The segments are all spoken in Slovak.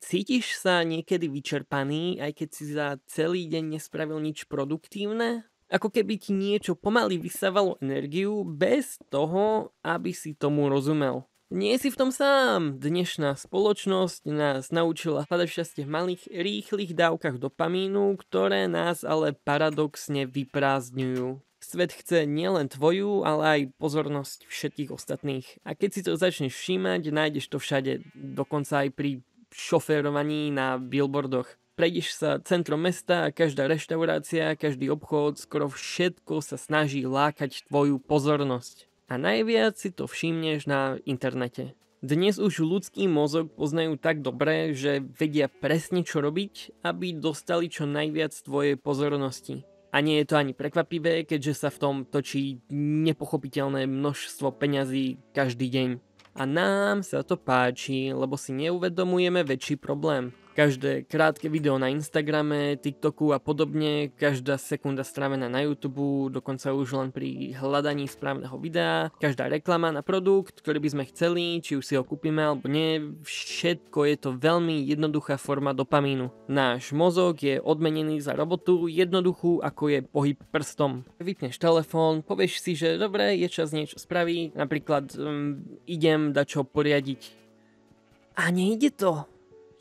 Cítiš sa niekedy vyčerpaný, aj keď si za celý deň nespravil nič produktívne? Ako keby ti niečo pomaly vysávalo energiu bez toho, aby si tomu rozumel. Nie si v tom sám. Dnešná spoločnosť nás naučila hľadať šťastie v malých, rýchlych dávkach dopamínu, ktoré nás ale paradoxne vyprázdňujú. Svet chce nielen tvoju, ale aj pozornosť všetkých ostatných. A keď si to začneš všímať, nájdeš to všade, dokonca aj pri šoférovaní na billboardoch. Prejdeš sa centrom mesta a každá reštaurácia, každý obchod, skoro všetko sa snaží lákať tvoju pozornosť. A najviac si to všimneš na internete. Dnes už ľudský mozog poznajú tak dobre, že vedia presne čo robiť, aby dostali čo najviac tvojej pozornosti. A nie je to ani prekvapivé, keďže sa v tom točí nepochopiteľné množstvo peňazí každý deň. A nám sa to páči, lebo si neuvedomujeme väčší problém. Každé krátke video na Instagrame, TikToku a podobne, každá sekunda strávená na YouTube, dokonca už len pri hľadaní správneho videa, každá reklama na produkt, ktorý by sme chceli, či už si ho kúpime alebo nie, všetko je to veľmi jednoduchá forma dopamínu. Náš mozog je odmenený za robotu jednoduchú, ako je pohyb prstom. Vypneš telefón, povieš si, že dobre, je čas niečo spraviť, napríklad idem dať čo poriadiť. A nejde to.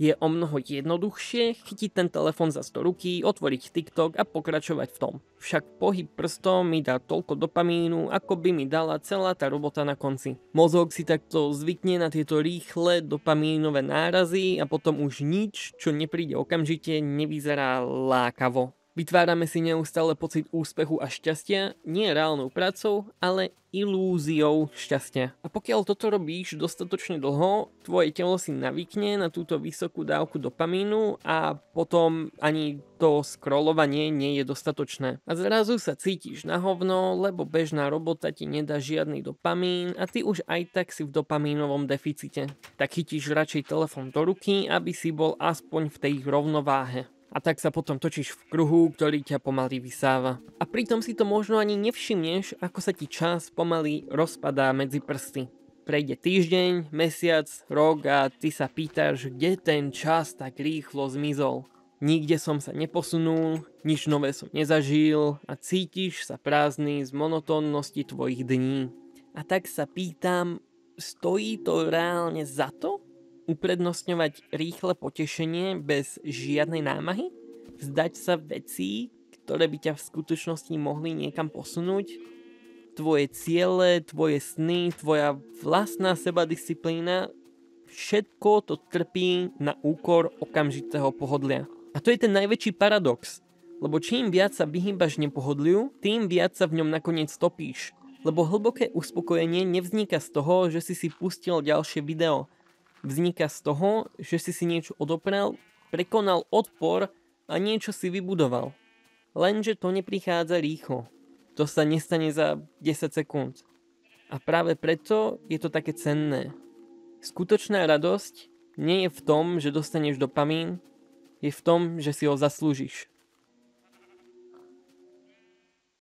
Je o mnoho jednoduchšie chytiť ten telefón za 100 ruky, otvoriť TikTok a pokračovať v tom. Však pohyb prstom mi dá toľko dopamínu, ako by mi dala celá tá robota na konci. Mozog si takto zvykne na tieto rýchle dopamínové nárazy a potom už nič, čo nepríde okamžite, nevyzerá lákavo. Vytvárame si neustále pocit úspechu a šťastia, nie reálnou prácou, ale ilúziou šťastia. A pokiaľ toto robíš dostatočne dlho, tvoje telo si navykne na túto vysokú dávku dopamínu a potom ani to scrollovanie nie je dostatočné. A zrazu sa cítiš na hovno, lebo bežná robota ti nedá žiadny dopamín a ty už aj tak si v dopamínovom deficite. Tak chytíš radšej telefón do ruky, aby si bol aspoň v tej rovnováhe. A tak sa potom točíš v kruhu, ktorý ťa pomaly vysáva. A pritom si to možno ani nevšimneš, ako sa ti čas pomaly rozpadá medzi prsty. Prejde týždeň, mesiac, rok a ty sa pýtaš, kde ten čas tak rýchlo zmizol. Nikde som sa neposunul, nič nové som nezažil a cítiš sa prázdny z monotónnosti tvojich dní. A tak sa pýtam, stojí to reálne za to? Uprednostňovať rýchle potešenie bez žiadnej námahy? Vzdať sa vecí, ktoré by ťa v skutočnosti mohli niekam posunúť? Tvoje ciele, tvoje sny, tvoja vlastná sebadisciplína, všetko to trpí na úkor okamžitého pohodlia. A to je ten najväčší paradox, lebo čím viac sa vyhýbaš nepohodliu, tým viac sa v ňom nakoniec topíš. Lebo hlboké uspokojenie nevzniká z toho, že si pustil ďalšie video. Vzniká z toho, že si niečo odoprel, prekonal odpor a niečo si vybudoval. Lenže to neprichádza rýchlo. To sa nestane za 10 sekúnd. A práve preto je to také cenné. Skutočná radosť nie je v tom, že dostaneš dopamín, je v tom, že si ho zaslúžiš.